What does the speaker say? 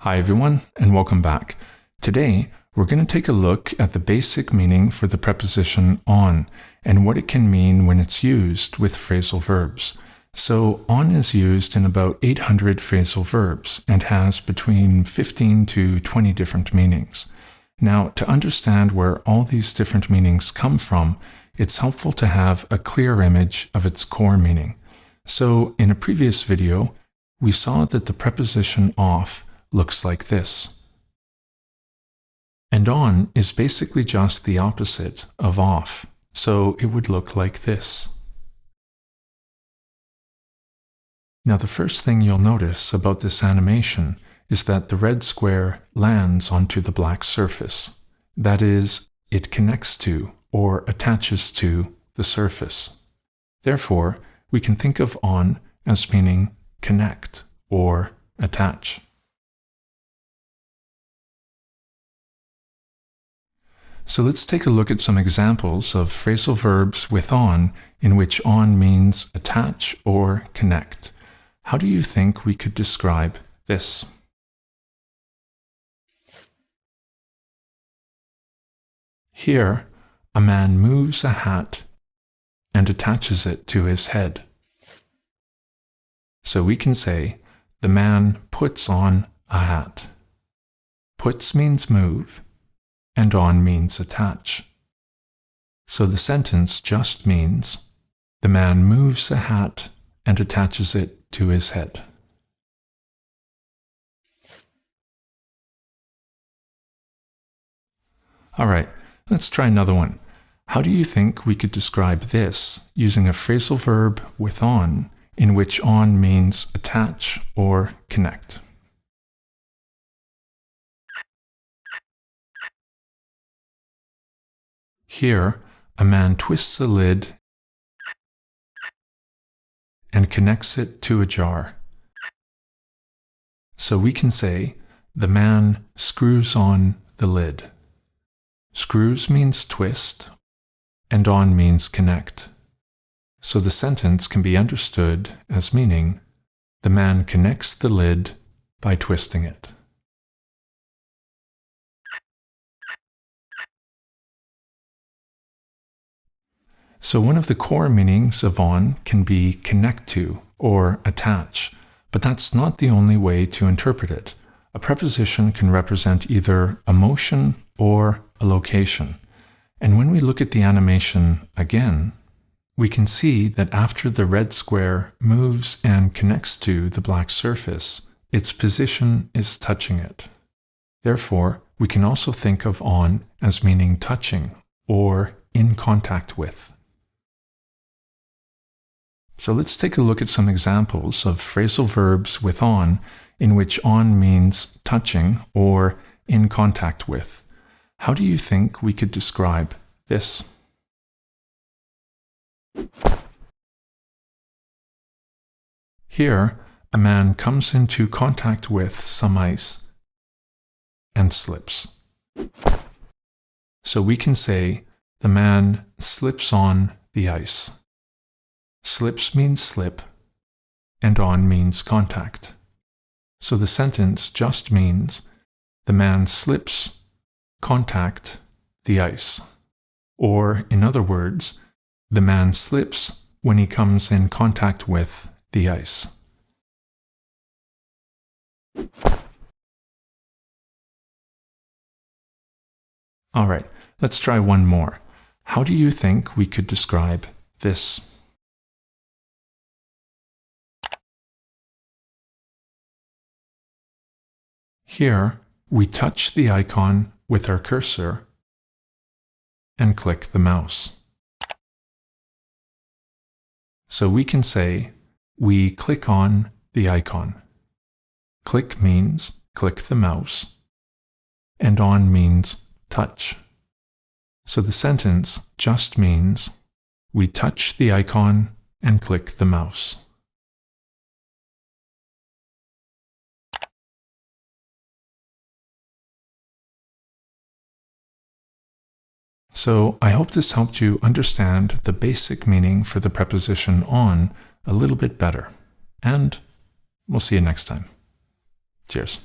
Hi everyone, and welcome back. Today, we're going to take a look at the basic meaning for the preposition on and what it can mean when it's used with phrasal verbs. So, on is used in about 800 phrasal verbs and has between 15 to 20 different meanings. Now, to understand where all these different meanings come from, it's helpful to have a clear image of its core meaning. So, in a previous video, we saw that the preposition off looks like this. And on is basically just the opposite of off, so it would look like this. Now the first thing you'll notice about this animation is that the red square lands onto the black surface. That is, it connects to or attaches to the surface. Therefore, we can think of on as meaning connect or attach. So let's take a look at some examples of phrasal verbs with on in which on means attach or connect. How do you think we could describe this? Here, a man moves a hat and attaches it to his head. So we can say, the man puts on a hat. Puts means move, and on means attach. So the sentence just means, the man moves a hat and attaches it to his head. All right, let's try another one. How do you think we could describe this using a phrasal verb with on, in which on means attach or connect? Here, a man twists a lid and connects it to a jar. So we can say, the man screws on the lid. Screws means twist, and on means connect. So the sentence can be understood as meaning, the man connects the lid by twisting it. So one of the core meanings of on can be connect to or attach, but that's not the only way to interpret it. A preposition can represent either a motion or a location. And when we look at the animation again, we can see that after the red square moves and connects to the black surface, its position is touching it. Therefore, we can also think of on as meaning touching or in contact with. So let's take a look at some examples of phrasal verbs with on in which on means touching or in contact with. How do you think we could describe this? Here, a man comes into contact with some ice and slips. So we can say, the man slips on the ice. Slips means slip, and on means contact. So the sentence just means, the man slips, contact, the ice. Or, in other words, the man slips when he comes in contact with the ice. All right, let's try one more. How do you think we could describe this? Here, we touch the icon with our cursor and click the mouse. So we can say, we click on the icon. Click means click the mouse, and on means touch. So the sentence just means, we touch the icon and click the mouse. So I hope this helped you understand the basic meaning for the preposition on a little bit better. And we'll see you next time. Cheers.